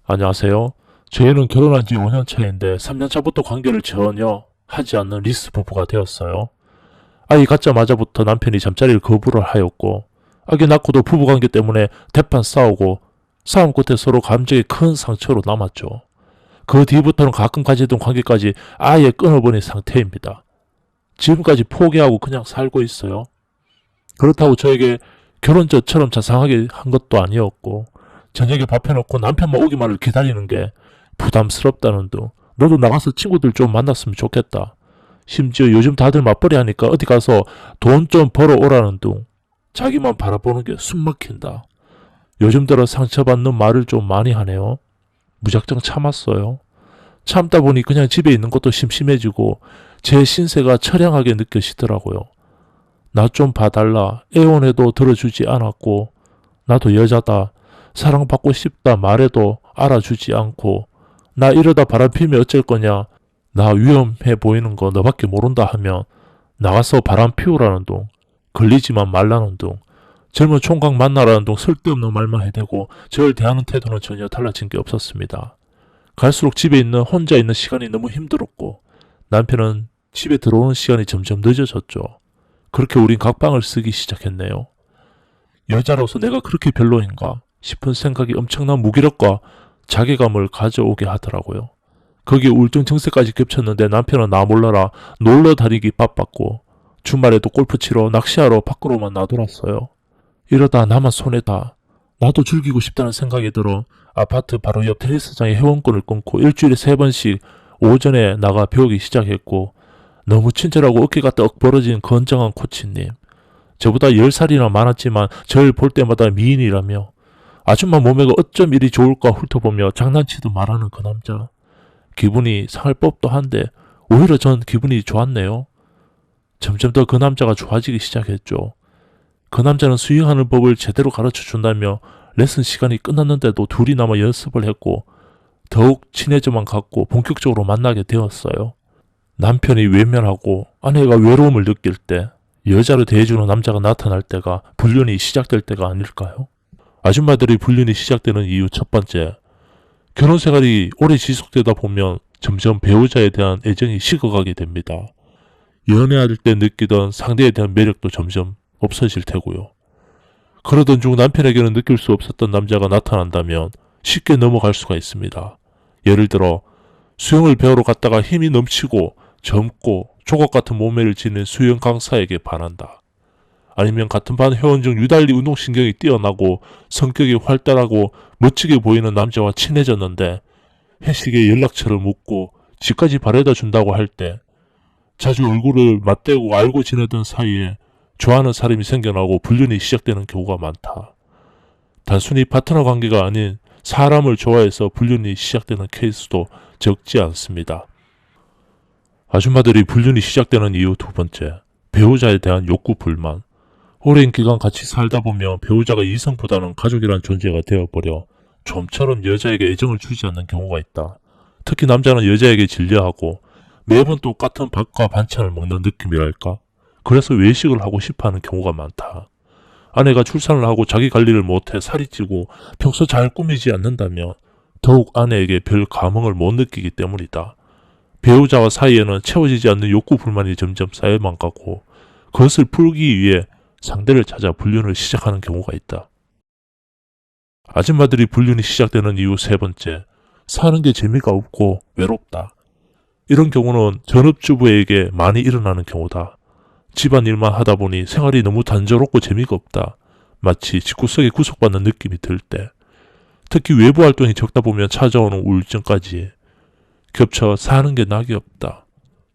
안녕하세요. 저희는 결혼한 지 5년 차인데 3년 차부터 관계를 전혀 하지 않는 리스 부부가 되었어요. 아이 갖자마자부터 남편이 잠자리를 거부를 하였고, 아기 낳고도 부부관계 때문에 대판 싸우고, 싸움 끝에 서로 감정이 큰 상처로 남았죠. 그 뒤부터는 가끔 가지던 관계까지 아예 끊어버린 상태입니다. 지금까지 포기하고 그냥 살고 있어요. 그렇다고 저에게 결혼 전처럼 자상하게 한 것도 아니었고, 저녁에 밥 해놓고 남편만 오기만을 기다리는 게 부담스럽다는 둥, 너도 나가서 친구들 좀 만났으면 좋겠다. 심지어 요즘 다들 맞벌이 하니까 어디 가서 돈 좀 벌어 오라는 둥, 자기만 바라보는 게 숨막힌다. 요즘 들어 상처받는 말을 좀 많이 하네요. 무작정 참았어요. 참다 보니 그냥 집에 있는 것도 심심해지고 제 신세가 처량하게 느껴지더라고요. 나 좀 봐달라 애원해도 들어주지 않았고, 나도 여자다 사랑받고 싶다 말해도 알아주지 않고, 나 이러다 바람피면 어쩔 거냐, 나 위험해 보이는 거 너밖에 모른다 하면 나가서 바람 피우라는 둥, 걸리지만 말라는 둥, 젊은 총각 만나라는 둥 쓸데없는 말만 해대고 저를 대하는 태도는 전혀 달라진 게 없었습니다. 갈수록 집에 있는 혼자 있는 시간이 너무 힘들었고, 남편은 집에 들어오는 시간이 점점 늦어졌죠. 그렇게 우린 각방을 쓰기 시작했네요. 여자로서 내가 그렇게 별로인가 싶은 생각이 엄청난 무기력과 자괴감을 가져오게 하더라고요. 거기에 우울증 증세까지 겹쳤는데 남편은 나 몰라라 놀러 다니기 바빴고, 주말에도 골프 치러 낚시하러 밖으로만 나돌았어요. 이러다 나만 손해다. 나도 즐기고 싶다는 생각이 들어 아파트 바로 옆 테니스장에 회원권을 끊고 일주일에 3번씩 오전에 나가 배우기 시작했고, 너무 친절하고 어깨가 떡 벌어진 건장한 코치님. 저보다 10살이나 많았지만 절 볼 때마다 미인이라며 아줌마 몸매가 어쩜 이리 좋을까 훑어보며 장난치도 말하는 그 남자. 기분이 상할 법도 한데 오히려 전 기분이 좋았네요. 점점 더 그 남자가 좋아지기 시작했죠. 그 남자는 스윙하는 법을 제대로 가르쳐 준다며 레슨 시간이 끝났는데도 둘이 남아 연습을 했고, 더욱 친해져만 갔고 본격적으로 만나게 되었어요. 남편이 외면하고 아내가 외로움을 느낄 때, 여자로 대해주는 남자가 나타날 때가 불륜이 시작될 때가 아닐까요? 아줌마들이 불륜이 시작되는 이유 첫 번째, 결혼 생활이 오래 지속되다 보면 점점 배우자에 대한 애정이 식어가게 됩니다. 연애할 때 느끼던 상대에 대한 매력도 점점 없어질 테고요. 그러던 중 남편에게는 느낄 수 없었던 남자가 나타난다면 쉽게 넘어갈 수가 있습니다. 예를 들어 수영을 배우러 갔다가 힘이 넘치고 젊고 조각 같은 몸매를 지닌 수영 강사에게 반한다. 아니면 같은 반 회원 중 유달리 운동신경이 뛰어나고 성격이 활달하고 멋지게 보이는 남자와 친해졌는데 회식에 연락처를 묻고 집까지 바래다 준다고 할 때, 자주 얼굴을 맞대고 알고 지내던 사이에 좋아하는 사람이 생겨나고 불륜이 시작되는 경우가 많다. 단순히 파트너 관계가 아닌 사람을 좋아해서 불륜이 시작되는 케이스도 적지 않습니다. 아줌마들이 불륜이 시작되는 이유 두 번째, 배우자에 대한 욕구 불만. 오랜 기간 같이 살다 보면 배우자가 이성보다는 가족이란 존재가 되어버려 좀처럼 여자에게 애정을 주지 않는 경우가 있다. 특히 남자는 여자에게 질려하고 매번 똑같은 밥과 반찬을 먹는 느낌이랄까? 그래서 외식을 하고 싶어하는 경우가 많다. 아내가 출산을 하고 자기 관리를 못해 살이 찌고 평소 잘 꾸미지 않는다면 더욱 아내에게 별 감흥을 못 느끼기 때문이다. 배우자와 사이에는 채워지지 않는 욕구 불만이 점점 쌓여만 가고, 그것을 풀기 위해 상대를 찾아 불륜을 시작하는 경우가 있다. 아줌마들이 불륜이 시작되는 이유 세 번째, 사는 게 재미가 없고 외롭다. 이런 경우는 전업주부에게 많이 일어나는 경우다. 집안일만 하다 보니 생활이 너무 단조롭고 재미가 없다. 마치 집구석에 구속받는 느낌이 들 때, 특히 외부 활동이 적다 보면 찾아오는 우울증까지 겹쳐 사는 게 낙이 없다.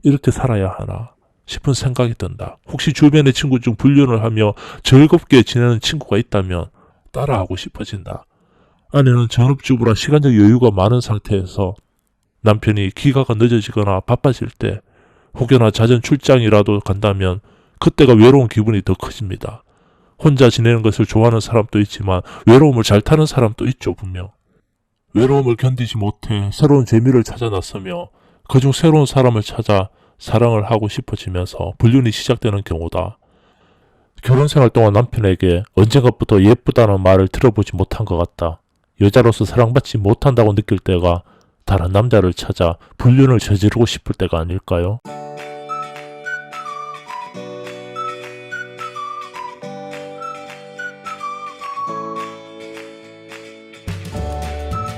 이렇게 살아야 하나 싶은 생각이 든다. 혹시 주변의 친구 중 불륜을 하며 즐겁게 지내는 친구가 있다면 따라하고 싶어진다. 아내는 전업주부라 시간적 여유가 많은 상태에서 남편이 귀가가 늦어지거나 바빠질 때 혹여나 잦은 출장이라도 간다면 그때가 외로운 기분이 더 커집니다. 혼자 지내는 것을 좋아하는 사람도 있지만 외로움을 잘 타는 사람도 있죠, 분명. 외로움을 견디지 못해 새로운 재미를 찾아 나서며 그중 새로운 사람을 찾아 사랑을 하고 싶어지면서 불륜이 시작되는 경우다. 결혼생활 동안 남편에게 언젠가부터 예쁘다는 말을 들어보지 못한 것 같다. 여자로서 사랑받지 못한다고 느낄 때가 다른 남자를 찾아 불륜을 저지르고 싶을 때가 아닐까요?